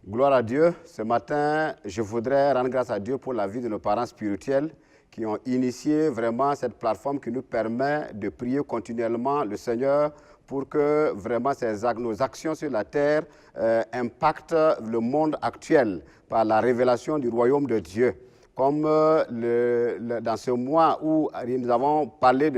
Gloire à Dieu. Ce matin, je voudrais rendre grâce à Dieu pour la vie de nos parents spirituels qui ont initié vraiment cette plateforme qui nous permet de prier continuellement le Seigneur pour que vraiment nos actions sur la terre impactent le monde actuel par la révélation du royaume de Dieu. Comme dans ce mois où nous avons parlé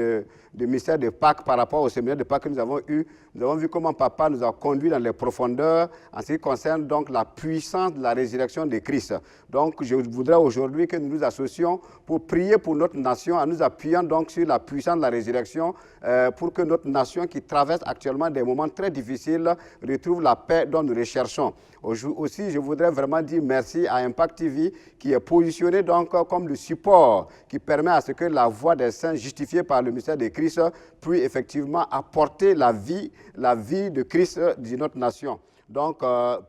du mystère de Pâques par rapport au séminaire de Pâques que nous avons eu, nous avons vu comment Papa nous a conduits dans les profondeurs en ce qui concerne donc la puissance de la résurrection de Christ. Donc je voudrais aujourd'hui que nous nous associons pour prier pour notre nation en nous appuyant donc sur la puissance de la résurrection pour que notre nation qui traverse actuellement des moments très difficiles retrouve la paix dont nous recherchons. Aussi, je voudrais vraiment dire merci à Impact TV qui est positionné donc comme le support qui permet à ce que la voix des saints justifiée par le mystère de Christ puisse effectivement apporter la vie de Christ de notre nation. Donc,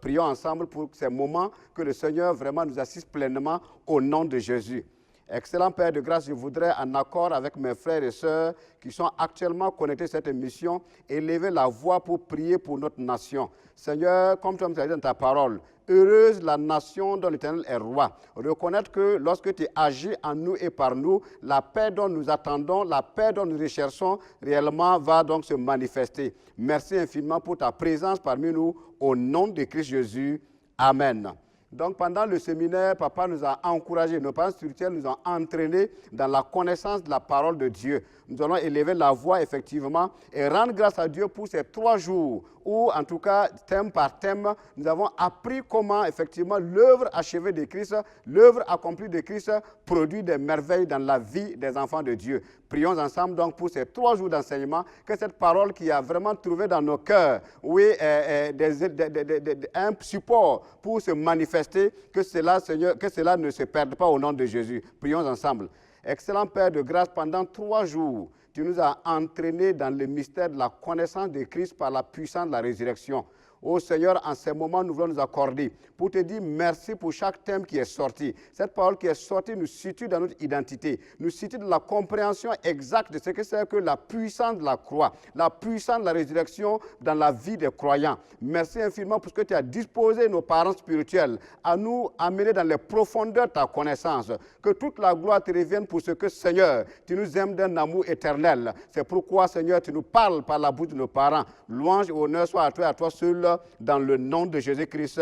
prions ensemble pour ces moments que le Seigneur vraiment nous assiste pleinement au nom de Jésus. Excellent Père de grâce, je voudrais, en accord avec mes frères et sœurs qui sont actuellement connectés à cette émission, élever la voix pour prier pour notre nation. Seigneur, comme tu as dit dans ta parole, heureuse la nation dont l'Éternel est roi. Reconnaître que lorsque tu agis en nous et par nous, la paix dont nous attendons, la paix dont nous recherchons, réellement va donc se manifester. Merci infiniment pour ta présence parmi nous, au nom de Christ Jésus. Amen. Donc pendant le séminaire, Papa nous a encouragés, nos parents spirituels nous ont entraînés dans la connaissance de la parole de Dieu. Nous allons élever la voix effectivement et rendre grâce à Dieu pour ces 3 jours où, en tout cas, thème par thème, nous avons appris comment effectivement l'œuvre achevée de Christ, l'œuvre accomplie de Christ produit des merveilles dans la vie des enfants de Dieu. Prions ensemble donc pour ces 3 jours d'enseignement, que cette parole qui a vraiment trouvé dans nos cœurs, oui, un support pour se manifester, que cela, Seigneur, que cela ne se perde pas au nom de Jésus. Prions ensemble. Excellent Père de grâce, pendant 3 jours, tu nous as entraînés dans le mystère de la connaissance de Christ par la puissance de la résurrection. Ô Seigneur, en ces moments, nous voulons nous accorder pour te dire merci pour chaque thème qui est sorti. Cette parole qui est sortie nous situe dans notre identité, nous situe dans la compréhension exacte de ce que c'est que la puissance de la croix, la puissance de la résurrection dans la vie des croyants. Merci infiniment pour ce que tu as disposé nos parents spirituels à nous amener dans les profondeurs de ta connaissance. Que toute la gloire te revienne pour ce que, Seigneur, tu nous aimes d'un amour éternel. C'est pourquoi, Seigneur, tu nous parles par la bouche de nos parents. Louange et honneur soit à toi seul, dans le nom de Jésus-Christ.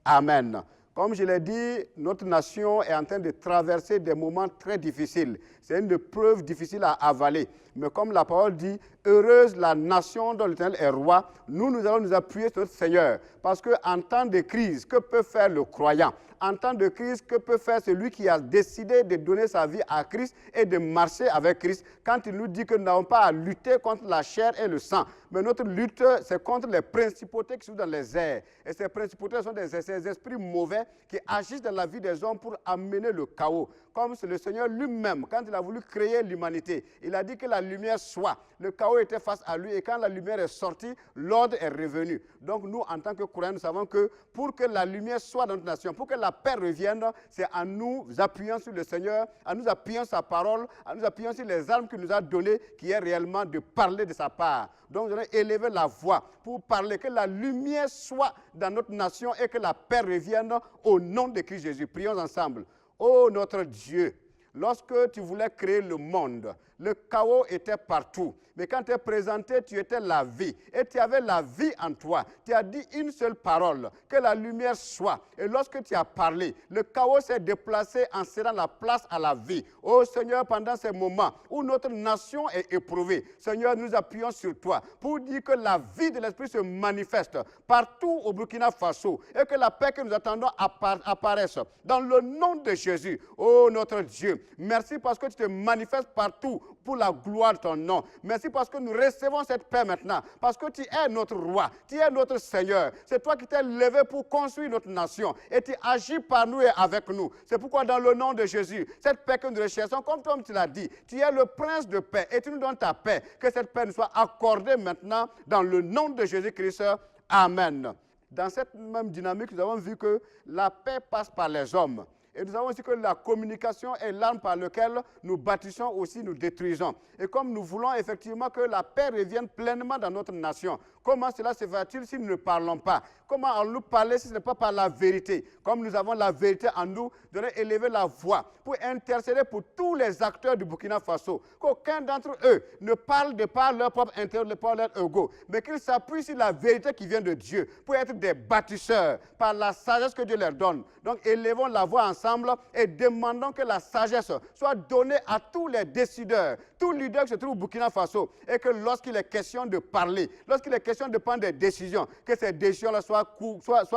Amen. Comme je l'ai dit, notre nation est en train de traverser des moments très difficiles. C'est une épreuve difficile à avaler. Mais comme la parole dit, heureuse la nation dont l'Éternel est roi, nous allons nous appuyer sur notre Seigneur. Parce qu'en temps de crise, que peut faire le croyant? En temps de crise, que peut faire celui qui a décidé de donner sa vie à Christ et de marcher avec Christ quand il nous dit que nous n'avons pas à lutter contre la chair et le sang? Mais notre lutte, c'est contre les principautés qui sont dans les airs. Et ces principautés sont ces esprits mauvais qui agissent dans la vie des hommes pour amener le chaos. Comme c'est le Seigneur lui-même, quand il a voulu créer l'humanité, il a dit que la lumière soit. Le chaos était face à lui et quand la lumière est sortie, l'ordre est revenu. Donc nous, en tant que croyants, nous savons que pour que la lumière soit dans notre nation, pour que la paix revienne, c'est en nous appuyant sur le Seigneur, en nous appuyant sur sa parole, en nous appuyant sur les armes qu'il nous a données, qui est réellement de parler de sa part. Donc nous allons élever la voix pour parler, que la lumière soit dans notre nation et que la paix revienne au nom de Christ Jésus. Prions ensemble. Ô notre Dieu, lorsque tu voulais créer le monde, le chaos était partout. Mais quand tu es présenté, tu étais la vie. Et tu avais la vie en toi. Tu as dit une seule parole, que la lumière soit. Et lorsque tu as parlé, le chaos s'est déplacé en cédant la place à la vie. Oh Seigneur, pendant ces moments où notre nation est éprouvée, Seigneur, nous appuyons sur toi pour dire que la vie de l'Esprit se manifeste partout au Burkina Faso et que la paix que nous attendons apparaisse. Dans le nom de Jésus, oh notre Dieu, merci parce que tu te manifestes partout pour la gloire de ton nom. Merci parce que nous recevons cette paix maintenant. Parce que tu es notre roi, tu es notre Seigneur. C'est toi qui t'es levé pour construire notre nation. Et tu agis par nous et avec nous. C'est pourquoi dans le nom de Jésus, cette paix que nous recherchons, comme toi tu l'as dit, tu es le prince de paix et tu nous donnes ta paix. Que cette paix nous soit accordée maintenant dans le nom de Jésus-Christ. Amen. Dans cette même dynamique, nous avons vu que la paix passe par les hommes. Et nous savons aussi que la communication est l'arme par laquelle nous bâtissons aussi, nous détruisons. Et comme nous voulons effectivement que la paix revienne pleinement dans notre nation, Comment cela se fait-il si nous ne parlons pas? Comment allons-nous parler si ce n'est pas par la vérité? Comme nous avons la vérité en nous, nous devons élever la voix pour intercéder pour tous les acteurs du Burkina Faso. Qu'aucun d'entre eux ne parle de par leur propre intérêt, de par leur ego, mais qu'ils s'appuient sur la vérité qui vient de Dieu pour être des bâtisseurs par la sagesse que Dieu leur donne. Donc élevons la voix ensemble et demandons que la sagesse soit donnée à tous les décideurs, tous les leaders qui se trouvent au Burkina Faso, et que lorsqu'il est question de parler, lorsqu'il est question de prendre des décisions, que ces décisions-là soient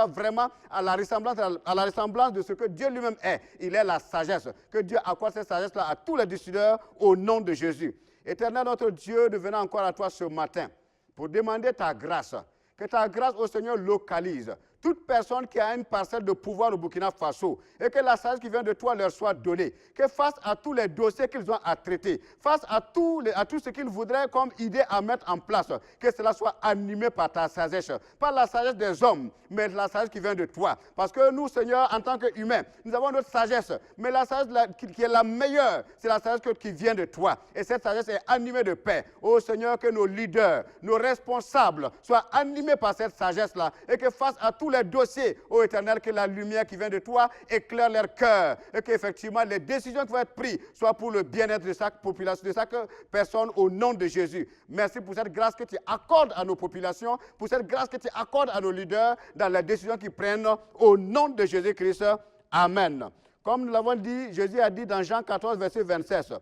vraiment à la ressemblance de ce que Dieu lui-même est. Il est la sagesse. Que Dieu accorde cette sagesse-là à tous les décideurs au nom de Jésus. Éternel notre Dieu, nous venons encore à toi ce matin pour demander ta grâce. Que ta grâce au Seigneur localise toute personne qui a une parcelle de pouvoir au Burkina Faso et que la sagesse qui vient de toi leur soit donnée. Que face à tous les dossiers qu'ils ont à traiter, face à tout ce qu'ils voudraient comme idée à mettre en place, que cela soit animé par ta sagesse. Pas la sagesse des hommes, mais la sagesse qui vient de toi. Parce que nous, Seigneur, en tant qu'humains, nous avons notre sagesse, mais la sagesse qui est la meilleure, c'est la sagesse qui vient de toi. Et cette sagesse est animée de paix. Ô Seigneur, que nos leaders, nos responsables soient animés par cette sagesse-là et que face à tous les dossiers, ô Éternel, que la lumière qui vient de toi éclaire leur cœur et qu'effectivement les décisions qui vont être prises soient pour le bien-être de chaque population, de chaque personne au nom de Jésus. Merci pour cette grâce que tu accordes à nos populations, pour cette grâce que tu accordes à nos leaders dans les décisions qu'ils prennent au nom de Jésus-Christ. Amen. Comme nous l'avons dit, Jésus a dit dans Jean 14, verset 27,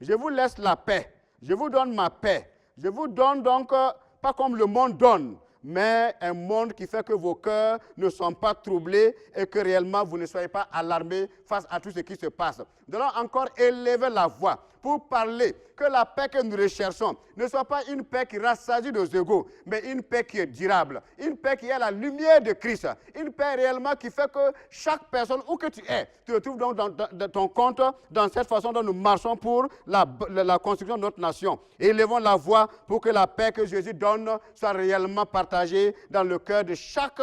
je vous laisse la paix, je vous donne ma paix. Je vous donne donc, pas comme le monde donne, mais un monde qui fait que vos cœurs ne sont pas troublés et que réellement vous ne soyez pas alarmés face à tout ce qui se passe. Nous allons encore élever la voix pour parler que la paix que nous recherchons ne soit pas une paix qui rassasie nos égaux, mais une paix qui est durable, une paix qui est la lumière de Christ, une paix réellement qui fait que chaque personne, où que tu es, tu te trouves donc dans ton compte, dans cette façon dont nous marchons pour la construction de notre nation. Élevons la voix pour que la paix que Jésus donne soit réellement partagée dans le cœur de chaque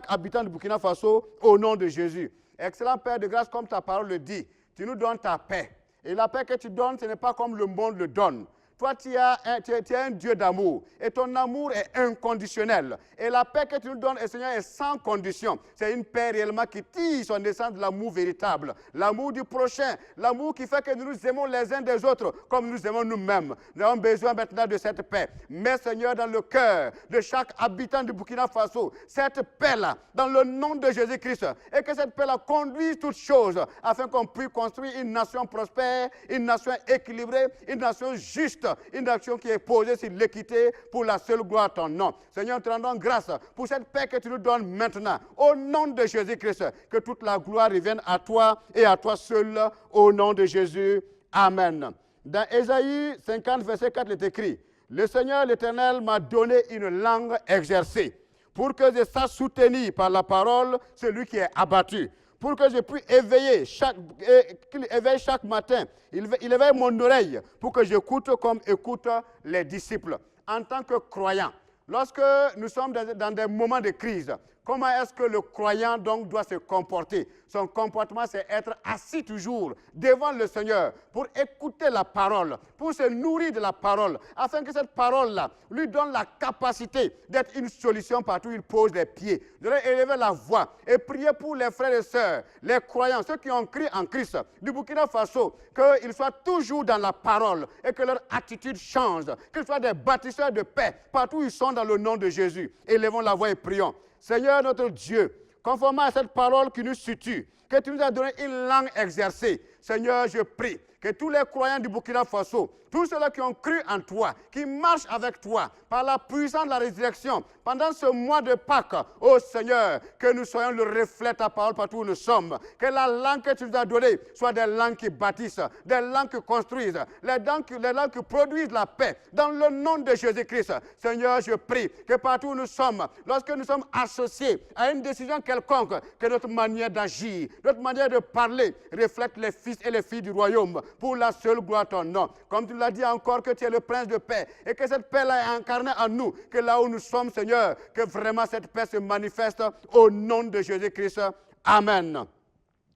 habitant de Burkina Faso au nom de Jésus. Excellent Père de grâce, comme ta parole le dit, tu nous donnes ta paix. Et la paix que tu donnes, ce n'est pas comme le monde le donne. Toi, tu es un Dieu d'amour et ton amour est inconditionnel. Et la paix que tu nous donnes, Seigneur, est sans condition. C'est une paix réellement qui tire son essence de l'amour véritable, l'amour du prochain, l'amour qui fait que nous nous aimons les uns des autres comme nous aimons nous-mêmes. Nous avons besoin maintenant de cette paix. Mais Seigneur, dans le cœur de chaque habitant du Burkina Faso, cette paix-là, dans le nom de Jésus-Christ, et que cette paix-là conduise toutes choses afin qu'on puisse construire une nation prospère, une nation équilibrée, une nation juste, une action qui est posée sur l'équité pour la seule gloire de ton nom. Seigneur, nous te rendons grâce pour cette paix que tu nous donnes maintenant. Au nom de Jésus-Christ, que toute la gloire revienne à toi et à toi seul, au nom de Jésus. Amen. Dans Ésaïe 50, verset 4, il est écrit, « Le Seigneur l'Éternel m'a donné une langue exercée, pour que je sache soutenir par la parole celui qui est abattu. » Pour que je puisse qu'il éveille chaque matin. Il éveille mon oreille pour que j'écoute comme écoutent les disciples. En tant que croyant, lorsque nous sommes dans des moments de crise, comment est-ce que le croyant donc doit se comporter? Son comportement, c'est être assis toujours devant le Seigneur pour écouter la parole, pour se nourrir de la parole, afin que cette parole-là lui donne la capacité d'être une solution partout où il pose les pieds. De leur élever la voix et prier pour les frères et sœurs, les croyants, ceux qui ont cru en Christ, du Burkina Faso, qu'ils soient toujours dans la parole et que leur attitude change, qu'ils soient des bâtisseurs de paix partout où ils sont dans le nom de Jésus. Élevons la voix et prions. Seigneur notre Dieu, conformément à cette parole qui nous situe, que tu nous as donné une langue exercée, Seigneur, je prie que tous les croyants du Burkina Faso, tous ceux-là qui ont cru en toi, qui marchent avec toi, par la puissance de la résurrection, pendant ce mois de Pâques, ô Seigneur, que nous soyons le reflet de ta parole partout où nous sommes, que la langue que tu nous as donnée soit des langues qui bâtissent, des langues qui construisent, les langues qui produisent la paix, dans le nom de Jésus-Christ. Seigneur, je prie que partout où nous sommes, lorsque nous sommes associés à une décision quelconque, que notre manière d'agir, notre manière de parler reflète les fils et les filles du royaume, pour la seule gloire de ton nom. Comme tu l'as dit encore, que tu es le prince de paix, et que cette paix-là est incarnée en nous, que là où nous sommes, Seigneur, que vraiment cette paix se manifeste au nom de Jésus-Christ. Amen.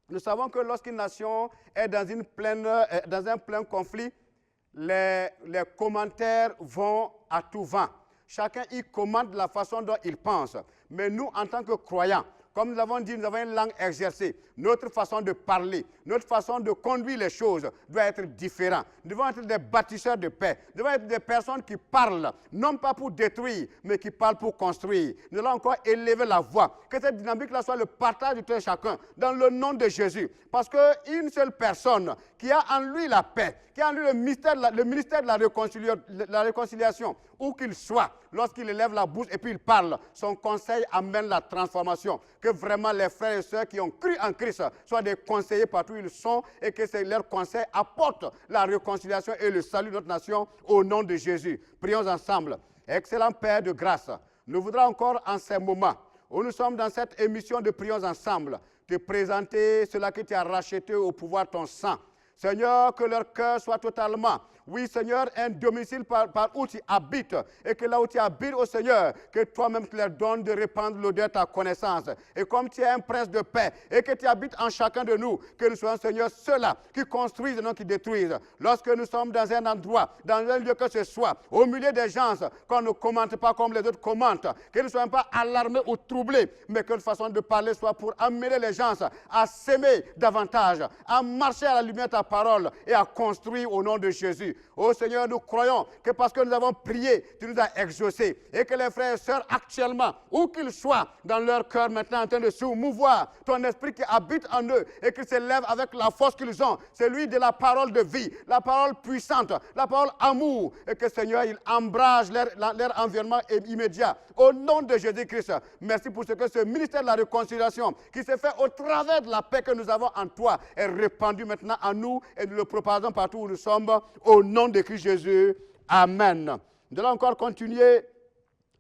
Nous savons que lorsqu'une nation est dans un plein conflit, les commentaires vont à tout vent. Chacun y commente de la façon dont il pense. Mais nous, en tant que croyants, comme nous avons dit, nous avons une langue exercée. Notre façon de parler, notre façon de conduire les choses doit être différente. Nous devons être des bâtisseurs de paix. Nous devons être des personnes qui parlent, non pas pour détruire, mais qui parlent pour construire. Nous allons encore élever la voix. Que cette dynamique-là soit le partage de tout un chacun, dans le nom de Jésus. Parce qu'une seule personne qui a en lui la paix, qui a en lui le ministère de la réconciliation, où qu'il soit, lorsqu'il élève la bouche et puis il parle, son conseil amène la transformation. Que vraiment les frères et sœurs qui ont cru en Christ soient des conseillers partout où ils sont et que leurs conseils apportent la réconciliation et le salut de notre nation au nom de Jésus. Prions ensemble. Excellent Père de grâce, nous voudrons encore en ces moments où nous sommes dans cette émission de Prions ensemble, te présenter cela que tu as racheté au pouvoir de ton sang. Seigneur, que leur cœur soit totalement, oui Seigneur, un domicile par où tu habites. Et que là où tu habites, oh Seigneur, que toi-même tu leur donnes de répandre l'odeur de ta connaissance. Et comme tu es un prince de paix, et que tu habites en chacun de nous, que nous soyons Seigneur ceux-là qui construisent et non qui détruisent. Lorsque nous sommes dans un endroit, dans un lieu que ce soit, au milieu des gens, qu'on ne commente pas comme les autres commentent, que nous ne soyons pas alarmés ou troublés, mais que notre façon de parler soit pour amener les gens à s'aimer davantage, à marcher à la lumière de ta parole et à construire au nom de Jésus. Oh Seigneur, nous croyons que parce que nous avons prié, tu nous as exaucés. Et que les frères et sœurs actuellement, où qu'ils soient, dans leur cœur maintenant en train de se mouvoir, ton esprit qui habite en eux et qui s'élève avec la force qu'ils ont, celui de la parole de vie, la parole puissante, la parole amour. Et que Seigneur, il embrase leur environnement immédiat. Au nom de Jésus-Christ, merci pour ce que ce ministère de la réconciliation qui s'est fait au travers de la paix que nous avons en toi est répandu maintenant en nous et nous le propageons partout où nous sommes au nom de Christ Jésus. Amen. Nous allons encore continuer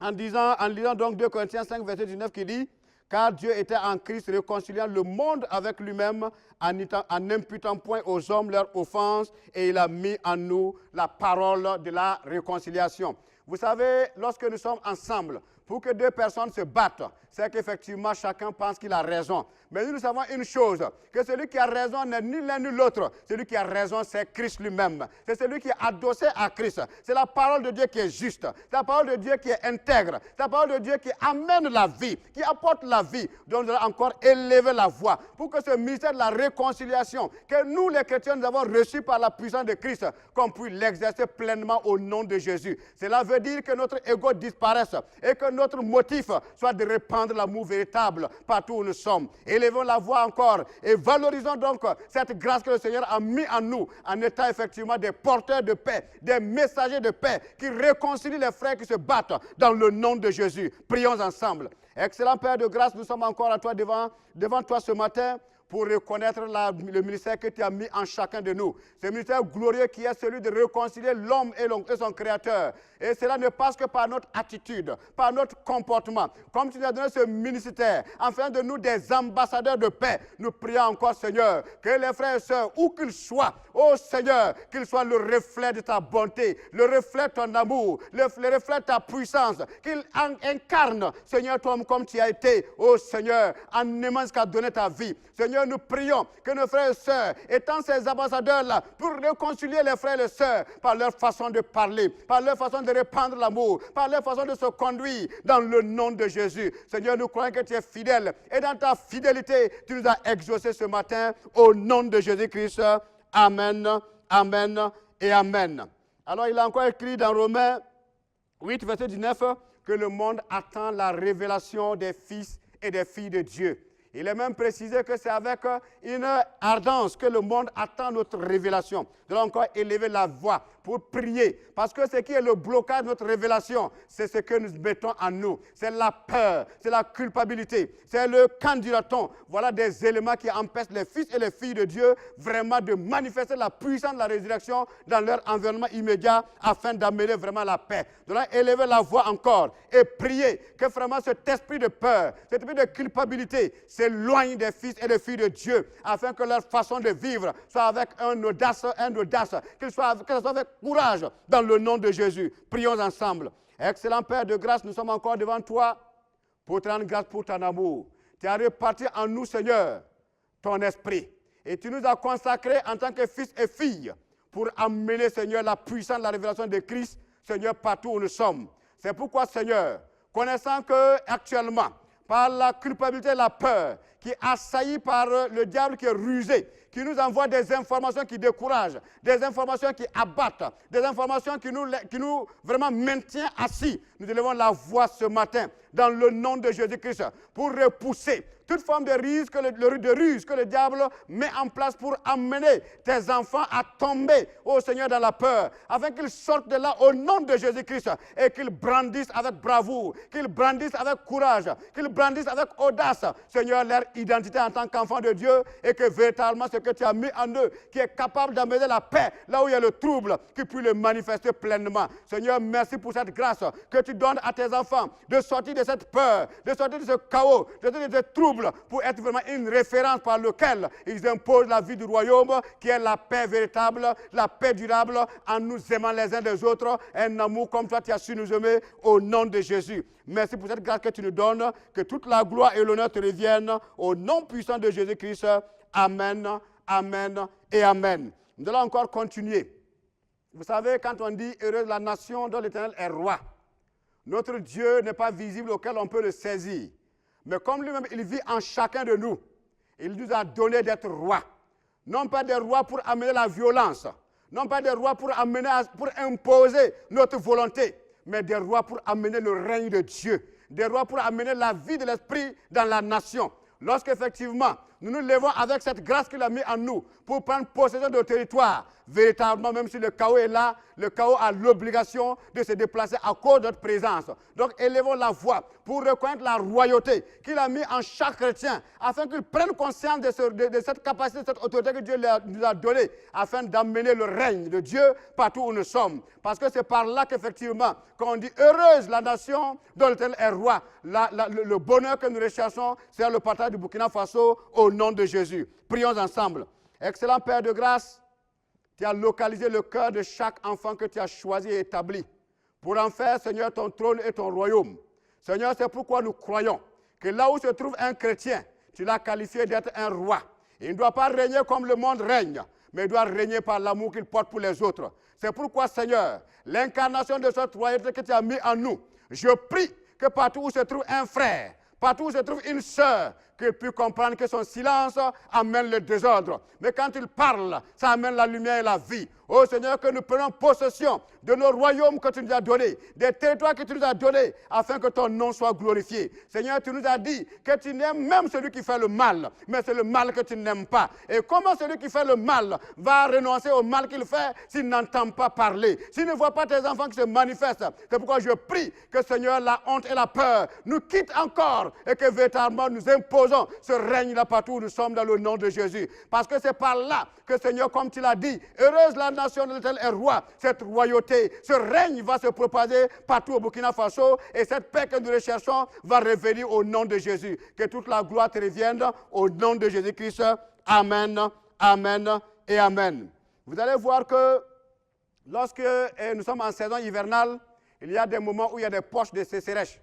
en lisant donc 2 Corinthiens 5, verset 19 qui dit « Car Dieu était en Christ réconciliant le monde avec lui-même en n'imputant point aux hommes leurs offenses et il a mis en nous la parole de la réconciliation. » Vous savez, lorsque nous sommes ensemble, pour que deux personnes se battent, c'est qu'effectivement chacun pense qu'il a raison. Mais nous savons une chose, que celui qui a raison n'est ni l'un ni l'autre. Celui qui a raison, c'est Christ lui-même. C'est celui qui est adossé à Christ. C'est la parole de Dieu qui est juste. C'est la parole de Dieu qui est intègre. C'est la parole de Dieu qui amène la vie, qui apporte la vie. Donc nous allons encore élever la voix pour que ce ministère de la réconciliation, que nous les chrétiens, nous avons reçu par la puissance de Christ, qu'on puisse l'exercer pleinement au nom de Jésus. Cela veut dire que notre ego disparaisse et que notre motif soit de répandre l'amour véritable partout où nous sommes. Élevons la voix encore et valorisons donc cette grâce que le Seigneur a mis en nous en étant effectivement des porteurs de paix, des messagers de paix qui réconcilient les frères qui se battent dans le nom de Jésus. Prions ensemble. Excellent Père de grâce, nous sommes encore à toi devant toi ce matin pour reconnaître le ministère que tu as mis en chacun de nous. Ce ministère glorieux qui est celui de réconcilier l'homme et son Créateur. Et cela ne passe que par notre attitude, par notre comportement. Comme tu nous as donné ce ministère, afin de nous des ambassadeurs de paix, nous prions encore, Seigneur, que les frères et sœurs, où qu'ils soient, ô Seigneur, qu'ils soient le reflet de ta bonté, le reflet de ton amour, le reflet de ta puissance, qu'ils incarnent, Seigneur, toi comme tu as été, ô Seigneur, en aimant ce qu'a donné ta vie. Seigneur, nous prions que nos frères et sœurs, étant ces ambassadeurs-là, pour réconcilier les frères et les sœurs par leur façon de parler, par leur façon de répandre l'amour, par leur façon de se conduire dans le nom de Jésus. Seigneur, nous croyons que tu es fidèle et dans ta fidélité, tu nous as exaucés ce matin au nom de Jésus-Christ. Amen, amen et amen. Alors, il a encore écrit dans Romains 8, verset 19, que le monde attend la révélation des fils et des filles de Dieu. Il est même précisé que c'est avec une ardence que le monde attend notre révélation. Nous allons encore élever la voix pour prier. Parce que ce qui est le blocage de notre révélation, c'est ce que nous mettons en nous. C'est la peur, c'est la culpabilité, c'est le candidaton. Voilà des éléments qui empêchent les fils et les filles de Dieu vraiment de manifester la puissance de la résurrection dans leur environnement immédiat afin d'amener vraiment la paix. Nous allons élever la voix encore et prier que vraiment cet esprit de peur, cet esprit de culpabilité s'éloigne des fils et des filles de Dieu afin que leur façon de vivre soit avec une audace, que ce soit avec courage dans le nom de Jésus. Prions ensemble. Excellent Père de grâce, nous sommes encore devant toi pour te rendre grâce pour ton amour. Tu as réparti en nous, Seigneur, ton esprit. Et tu nous as consacrés en tant que fils et filles pour amener, Seigneur, la puissance de la révélation de Christ, Seigneur, partout où nous sommes. C'est pourquoi, Seigneur, connaissant que actuellement, par la culpabilité et la peur, qui est assailli par le diable qui est rusé, qui nous envoie des informations qui découragent, des informations qui abattent, des informations qui nous vraiment maintiennent assis. Nous élevons la voix ce matin dans le nom de Jésus-Christ pour repousser toute forme de ruse que le diable met en place pour amener tes enfants à tomber, ô Seigneur, dans la peur, afin qu'ils sortent de là au nom de Jésus-Christ et qu'ils brandissent avec bravoure, qu'ils brandissent avec courage, qu'ils brandissent avec audace, Seigneur, leur identité en tant qu'enfant de Dieu et que véritablement ce que tu as mis en eux, qui est capable d'amener la paix là où il y a le trouble, qu'ils puissent le manifester pleinement. Seigneur, merci pour cette grâce que tu donnes à tes enfants de sortir de cette peur, de sortir de ce chaos, de sortir de ce trouble, pour être vraiment une référence par laquelle ils imposent la vie du royaume, qui est la paix véritable, la paix durable, en nous aimant les uns des autres, un amour comme toi tu as su nous aimer, au nom de Jésus. Merci pour cette grâce que tu nous donnes, que toute la gloire et l'honneur te reviennent, au nom puissant de Jésus-Christ. Amen, amen et amen. Nous allons encore continuer. Vous savez, quand on dit « heureuse la nation dont l'Éternel est roi », notre Dieu n'est pas visible auquel on peut le saisir. Mais comme lui-même, il vit en chacun de nous, il nous a donné d'être rois. Non pas des rois pour amener la violence, non pas des rois pour imposer notre volonté, mais des rois pour amener le règne de Dieu, des rois pour amener la vie de l'Esprit dans la nation. Lorsqu'effectivement, nous nous levons avec cette grâce qu'il a mis en nous pour prendre possession de nos territoires, véritablement, même si le chaos est là, le chaos a l'obligation de se déplacer à cause de notre présence. Donc, élevons la voix pour reconnaître la royauté qu'il a mis en chaque chrétien, afin qu'il prenne conscience de cette capacité, de cette autorité que Dieu nous a donnée, afin d'amener le règne de Dieu partout où nous sommes. Parce que c'est par là qu'effectivement, quand on dit « heureuse la nation dont l'Éternel est roi », le bonheur que nous recherchons, c'est le partage du Burkina Faso au nom de Jésus. Prions ensemble. Excellent Père de grâce, tu as localisé le cœur de chaque enfant que tu as choisi et établi pour en faire, Seigneur, ton trône et ton royaume. Seigneur, c'est pourquoi nous croyons que là où se trouve un chrétien, tu l'as qualifié d'être un roi. Il ne doit pas régner comme le monde règne, mais il doit régner par l'amour qu'il porte pour les autres. C'est pourquoi, Seigneur, l'incarnation de cette royauté que tu as mis en nous, je prie que partout où se trouve un frère, partout où se trouve une sœur, qu'il puisse comprendre que son silence amène le désordre. Mais quand il parle, ça amène la lumière et la vie. Oh Seigneur, que nous prenons possession de nos royaumes que tu nous as donnés, des territoires que tu nous as donnés, afin que ton nom soit glorifié. Seigneur, tu nous as dit que tu n'aimes même celui qui fait le mal, mais c'est le mal que tu n'aimes pas. Et comment celui qui fait le mal va renoncer au mal qu'il fait s'il n'entend pas parler, s'il ne voit pas tes enfants qui se manifestent? C'est pourquoi je prie que, Seigneur, la honte et la peur nous quittent encore et que véritablement nous imposons ce règne-là partout où nous sommes dans le nom de Jésus. Parce que c'est par là que, Seigneur, comme tu l'as dit, heureuse la nation de l'Éternel est roi. Cette royauté, ce règne va se propager partout au Burkina Faso et cette paix que nous recherchons va revenir au nom de Jésus. Que toute la gloire te revienne au nom de Jésus-Christ. Amen, amen et amen. Vous allez voir que lorsque nous sommes en saison hivernale, il y a des moments où il y a des poches de sécheresse.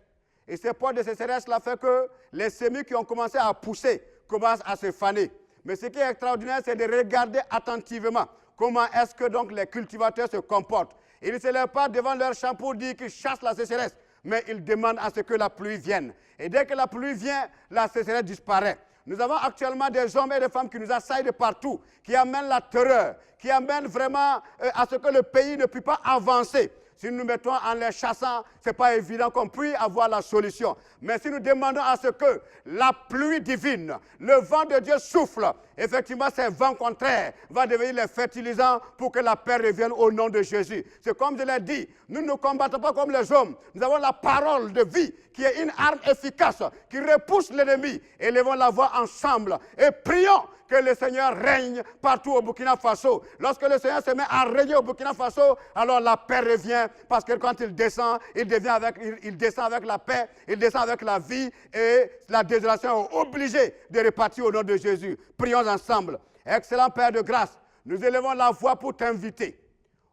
Et ces poches de sécheresse-là fait que les semis qui ont commencé à pousser commencent à se faner. Mais ce qui est extraordinaire, c'est de regarder attentivement comment est-ce que donc les cultivateurs se comportent. Ils ne se lèvent pas devant leur champ pour dire qu'ils chassent la sécheresse, mais ils demandent à ce que la pluie vienne. Et dès que la pluie vient, la sécheresse disparaît. Nous avons actuellement des hommes et des femmes qui nous assaillent de partout, qui amènent la terreur, qui amènent vraiment à ce que le pays ne puisse pas avancer. Si nous nous mettons en les chassant, ce n'est pas évident qu'on puisse avoir la solution. Mais si nous demandons à ce que la pluie divine, le vent de Dieu souffle, effectivement, ces vents contraires vont devenir les fertilisants pour que la paix revienne au nom de Jésus. C'est comme je l'ai dit, nous ne combattons pas comme les hommes. Nous avons la parole de vie qui est une arme efficace, qui repousse l'ennemi. Élevons la voix ensemble et prions que le Seigneur règne partout au Burkina Faso. Lorsque le Seigneur se met à régner au Burkina Faso, alors la paix revient, parce que quand il descend, il descend avec la paix, il descend avec la vie, et la désolation est obligée de repartir au nom de Jésus. Prions ensemble. Excellent Père de grâce, nous élevons la voix pour t'inviter.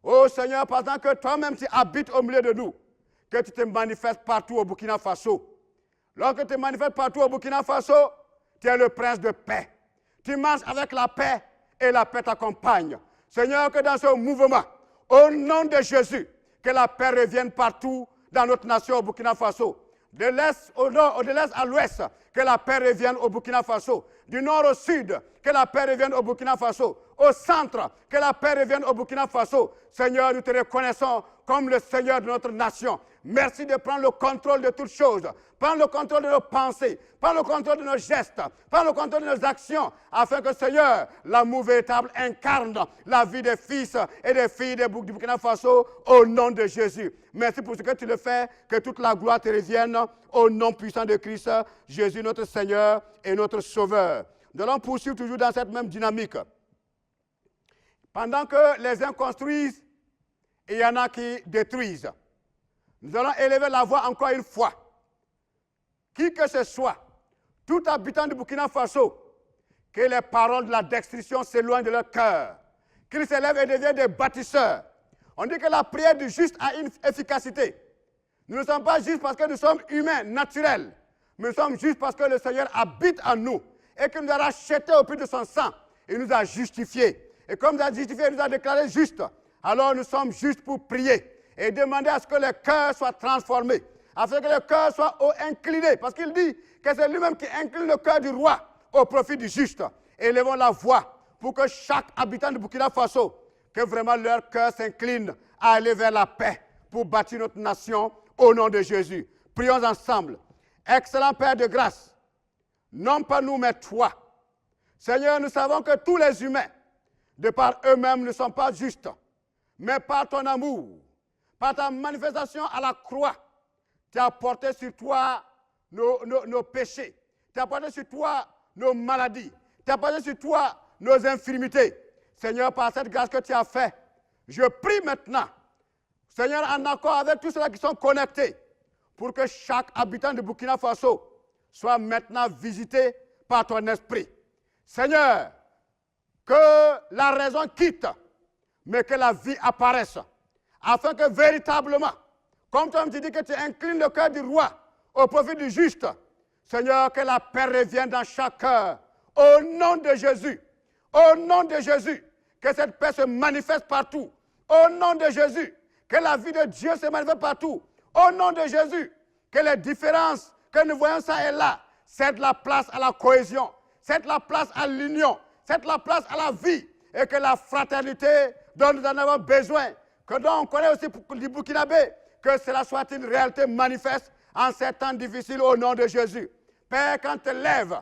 Ô Seigneur, pendant que toi-même tu habites au milieu de nous, que tu te manifestes partout au Burkina Faso. Lorsque tu te manifestes partout au Burkina Faso, tu es le prince de paix. Tu marches avec la paix et la paix t'accompagne. Seigneur, que dans ce mouvement, au nom de Jésus, que la paix revienne partout dans notre nation au Burkina Faso. De l'est au nord, de l'est à l'ouest, que la paix revienne au Burkina Faso. Du nord au sud, que la paix revienne au Burkina Faso. Au centre, que la paix revienne au Burkina Faso. Seigneur, nous te reconnaissons comme le Seigneur de notre nation. Merci de prendre le contrôle de toutes choses. Prends le contrôle de nos pensées, prends le contrôle de nos gestes, prends le contrôle de nos actions, afin que, Seigneur, l'amour véritable incarne la vie des fils et des filles du Burkina Faso au nom de Jésus. Merci pour ce que tu le fais, que toute la gloire te revienne au nom puissant de Christ, Jésus notre Seigneur et notre Sauveur. Nous allons poursuivre toujours dans cette même dynamique. Pendant que les uns construisent, il y en a qui détruisent. Nous allons élever la voix encore une fois. Qui que ce soit, tout habitant du Burkina Faso, que les paroles de la destruction s'éloignent de leur cœur, qu'ils s'élèvent et deviennent des bâtisseurs. On dit que la prière du juste a une efficacité. Nous ne sommes pas justes parce que nous sommes humains, naturels, mais nous sommes justes parce que le Seigneur habite en nous et qu'il nous a rachetés au prix de son sang. Il nous a justifiés. Et comme il nous a justifiés, il nous a déclarés justes. Alors nous sommes justes pour prier et demander à ce que le cœur soit transformé, afin que le cœur soit incliné. Parce qu'il dit que c'est lui-même qui incline le cœur du roi au profit du juste. Élevons la voix pour que chaque habitant du Burkina Faso, que vraiment leur cœur s'incline à aller vers la paix pour bâtir notre nation au nom de Jésus. Prions ensemble. Excellent Père de grâce, non pas nous mais toi. Seigneur, nous savons que tous les humains, de par eux-mêmes, ne sont pas justes, mais par ton amour, par ta manifestation à la croix, tu as porté sur toi nos péchés, tu as porté sur toi nos maladies, tu as porté sur toi nos infirmités. Seigneur, par cette grâce que tu as fait, je prie maintenant, Seigneur, en accord avec tous ceux qui sont connectés, pour que chaque habitant de Burkina Faso soit maintenant visité par ton esprit. Seigneur, que la raison quitte, mais que la vie apparaisse, afin que véritablement, comme toi tu dis que tu inclines le cœur du roi au profit du juste, Seigneur, que la paix revienne dans chaque cœur, au nom de Jésus, au nom de Jésus, que cette paix se manifeste partout, au nom de Jésus, que la vie de Dieu se manifeste partout, au nom de Jésus, que les différences que nous voyons ça et là, cèdent la place à la cohésion, cèdent la place à l'union, cèdent la place à la vie, et que la fraternité dont nous en avons besoin, que dont on connaît aussi pour les Burkinabés, que cela soit une réalité manifeste en ces temps difficiles au nom de Jésus. Père, quand tu te lèves,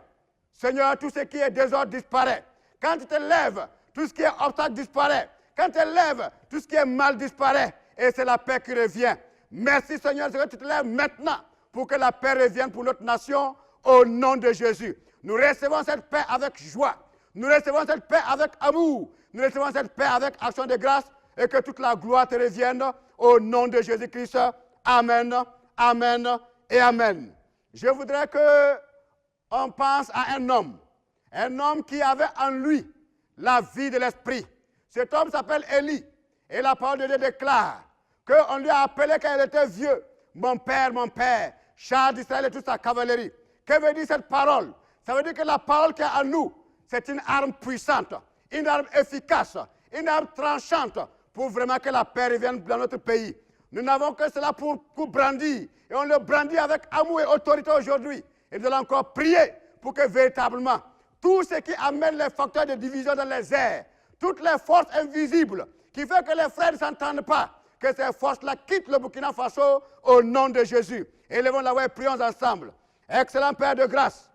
Seigneur, tout ce qui est désordre disparaît. Quand tu te lèves, tout ce qui est obstacle disparaît. Quand tu te lèves, tout ce qui est mal disparaît. Et c'est la paix qui revient. Merci Seigneur, que tu te lèves maintenant pour que la paix revienne pour notre nation au nom de Jésus. Nous recevons cette paix avec joie. Nous recevons cette paix avec amour. Nous recevons cette paix avec action de grâce et que toute la gloire te revienne au nom de Jésus-Christ. Amen, amen et amen. Je voudrais qu'on pense à un homme qui avait en lui la vie de l'esprit. Cet homme s'appelle Élie et la parole de Dieu déclare qu'on lui a appelé quand il était vieux, mon père, char d'Israël et toute sa cavalerie. Que veut dire cette parole? Ça veut dire que la parole qui est en nous, c'est une arme puissante, une arme efficace, une arme tranchante pour vraiment que la paix revienne dans notre pays. Nous n'avons que cela pour brandir. Et on le brandit avec amour et autorité aujourd'hui. Et nous allons encore prier pour que véritablement, tout ce qui amène les facteurs de division dans les airs, toutes les forces invisibles qui font que les frères ne s'entendent pas, que ces forces-là quittent le Burkina Faso au nom de Jésus. Élevons la voix et prions ensemble. Excellent Père de grâce,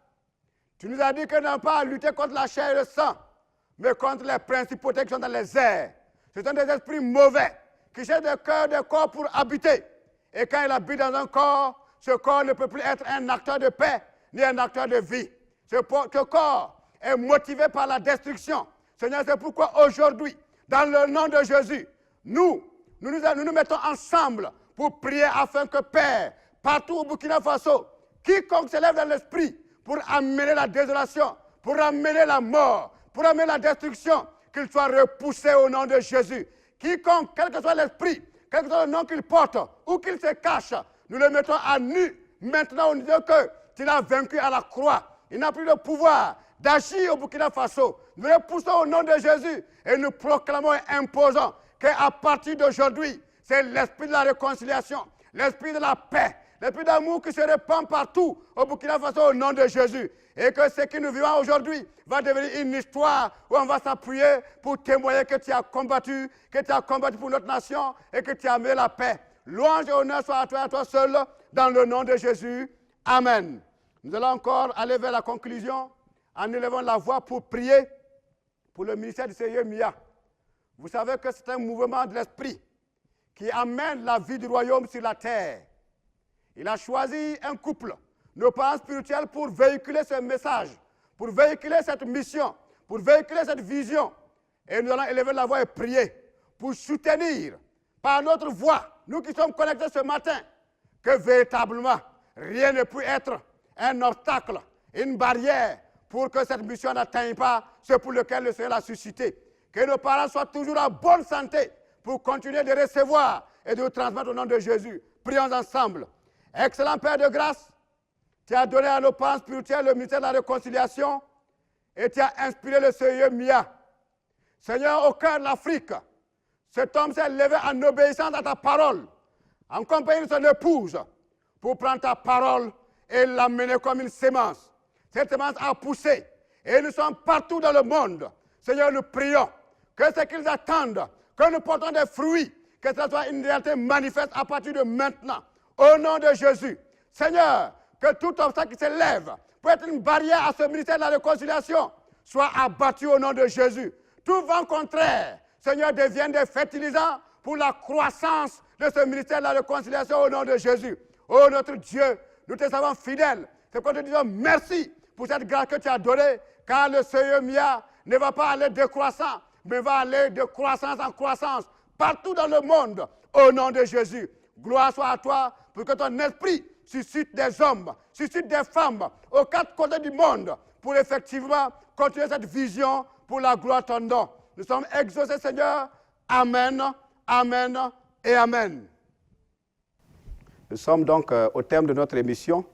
tu nous as dit que nous n'avons pas à lutter contre la chair et le sang, mais contre les principautés qui sont dans les airs. Ce sont des esprits mauvais qui cherchent des cœurs, des corps pour habiter. Et quand il habite dans un corps, ce corps ne peut plus être un acteur de paix, ni un acteur de vie. Ce corps est motivé par la destruction. Seigneur, c'est pourquoi aujourd'hui, dans le nom de Jésus, nous nous mettons ensemble pour prier afin que Père, partout au Burkina Faso, quiconque se lève dans l'esprit pour amener la désolation, pour amener la mort, pour amener la destruction, qu'il soit repoussé au nom de Jésus. Quiconque, quel que soit l'esprit, quel que soit le nom qu'il porte, ou qu'il se cache, nous le mettons à nu. Maintenant, on dit que tu l'as vaincu à la croix. Il n'a plus le pouvoir d'agir au Burkina Faso. Nous les poussons au nom de Jésus et nous proclamons et imposons qu'à partir d'aujourd'hui, c'est l'esprit de la réconciliation, l'esprit de la paix, l'esprit d'amour qui se répand partout au Burkina Faso au nom de Jésus. Et que ce que nous vivons aujourd'hui va devenir une histoire où on va s'appuyer pour témoigner que tu as combattu pour notre nation et que tu as amené la paix. Louange et honneur soit à toi seul, dans le nom de Jésus. Amen. Nous allons encore aller vers la conclusion en élevant la voix pour prier pour le ministère du Seigneur Mia. Vous savez que c'est un mouvement de l'esprit qui amène la vie du royaume sur la terre. Il a choisi un couple, nos parents spirituels, pour véhiculer ce message, pour véhiculer cette mission, pour véhiculer cette vision. Et nous allons élever la voix et prier pour soutenir par notre voix, nous qui sommes connectés ce matin, que véritablement rien ne peut être un obstacle, une barrière pour que cette mission n'atteigne pas ce pour lequel le Seigneur l'a suscité. Que nos parents soient toujours en bonne santé pour continuer de recevoir et de nous transmettre au nom de Jésus. Prions ensemble. Excellent Père de grâce, tu as donné à nos parents spirituels le ministère de la réconciliation et tu as inspiré le Seigneur Mia. Seigneur, au cœur de l'Afrique, cet homme s'est levé en obéissance à ta parole, en compagnie de son épouse, pour prendre ta parole et l'amener comme une sémence. Cette sémence a poussé et nous sommes partout dans le monde. Seigneur, nous prions que ce qu'ils attendent, que nous portons des fruits, que ce soit une réalité manifeste à partir de maintenant. Au nom de Jésus, Seigneur, que tout obstacle qui se lève pour être une barrière à ce ministère de la réconciliation soit abattu au nom de Jésus. Tout vent contraire, Seigneur, devienne des fertilisants pour la croissance de ce ministère de la réconciliation au nom de Jésus. Oh notre Dieu, nous te savons fidèles. C'est pourquoi nous te disons merci pour cette grâce que tu as donnée, car le Seigneur Mia ne va pas aller décroissant, mais va aller de croissance en croissance partout dans le monde au nom de Jésus. Gloire soit à toi pour que ton esprit suscite des hommes, suscite des femmes aux quatre côtés du monde pour effectivement continuer cette vision pour la gloire de ton nom. Nous sommes exaucés, Seigneur. Amen, amen et amen. Nous sommes donc au terme de notre émission.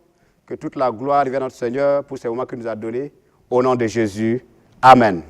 Que toute la gloire revienne à notre Seigneur pour ces moments qu'il nous a donnés. Au nom de Jésus. Amen.